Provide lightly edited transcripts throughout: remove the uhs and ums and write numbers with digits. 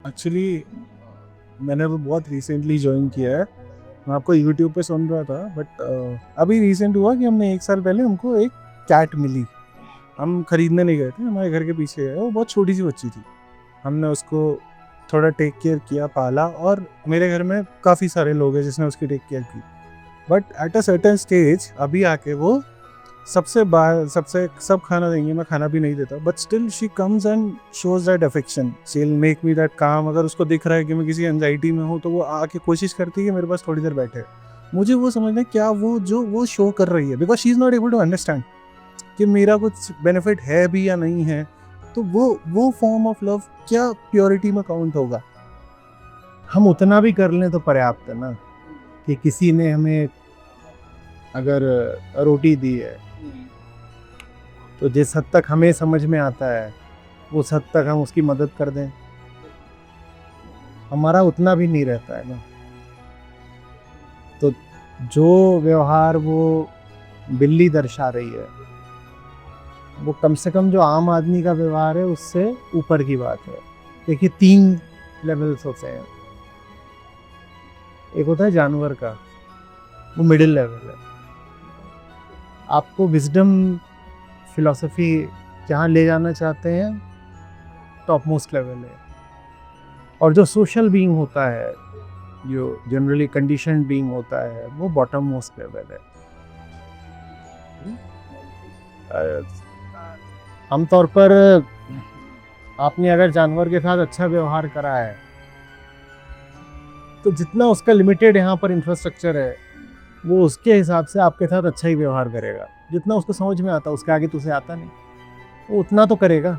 Actually मैंने वो बहुत रिसेंटली ज्वाइन किया है। मैं आपको यूट्यूब पे सुन रहा था बट अभी रिसेंट हुआ कि हमने 1 साल पहले हमको एक कैट मिली। हम खरीदने नहीं गए थे, हमारे घर के पीछे है, वो बहुत छोटी सी बच्ची थी। हमने उसको थोड़ा टेक केयर किया, पाला, और मेरे घर में काफ़ी सारे लोग हैं जिसने उसकी टेक केयर की। But at a certain stage अभी आके वो सबसे सब खाना देंगे, मैं खाना भी नहीं देता, but still she comes and shows that affection, she will make me that काम। अगर उसको दिख रहा है कि मैं किसी एंजाइटी में हूँ तो वो आके कोशिश करती है कि मेरे पास थोड़ी देर बैठे। मुझे वो समझना है क्या वो शो कर रही है, because she is not able to understand कि मेरा कुछ बेनिफिट है भी या नहीं है। तो वो फॉर्म ऑफ लव क्या प्योरिटी में काउंट होगा? हम उतना भी कर लें तो पर्याप्त है ना, कि किसी ने हमें अगर रोटी दी है तो जिस हद तक हमें समझ में आता है उस हद तक हम उसकी मदद कर दें। हमारा उतना भी नहीं रहता है ना। तो जो व्यवहार वो बिल्ली दर्शा रही है वो कम से कम जो आम आदमी का व्यवहार है उससे ऊपर की बात है। देखिए 3 लेवल्स होते हैं। एक होता है जानवर का, वो मिडिल लेवल है। आपको विजडम फिलॉसफी जहाँ ले जाना चाहते हैं टॉप मोस्ट लेवल है। और जो सोशल बीइंग होता है, जो जनरली कंडीशन बीइंग होता है, वो बॉटम मोस्ट लेवल है। आमतौर पर आपने अगर जानवर के साथ अच्छा व्यवहार करा है तो जितना उसका लिमिटेड यहाँ पर इंफ्रास्ट्रक्चर है वो उसके हिसाब से आपके साथ अच्छा ही व्यवहार करेगा। जितना उसको समझ में आता, उसके आगे तो उसे आता नहीं, वो उतना तो करेगा।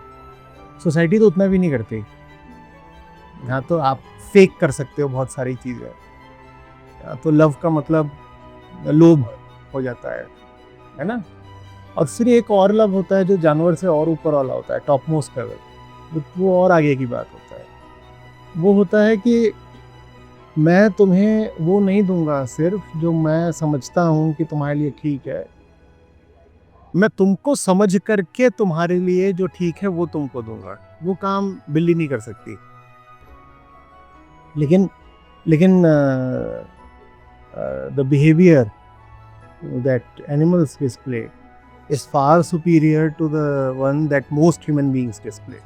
सोसाइटी तो उतना भी नहीं करती। यहाँ तो आप फेक कर सकते हो बहुत सारी चीज़ें। यहाँ तो लव का मतलब लोभ हो जाता है ना। और फिर एक और लव होता है जो जानवर से और ऊपर वाला होता है, टॉप मोस्ट लेवल। वो और आगे की बात होता है। वो होता है कि मैं तुम्हें वो नहीं दूंगा सिर्फ जो मैं समझता हूँ कि तुम्हारे लिए ठीक है, मैं तुमको समझ करके तुम्हारे लिए जो ठीक है वो तुमको दूंगा। वो काम बिल्ली नहीं कर सकती। लेकिन लेकिन the behaviour that animals display is far superior to the one that most human beings display.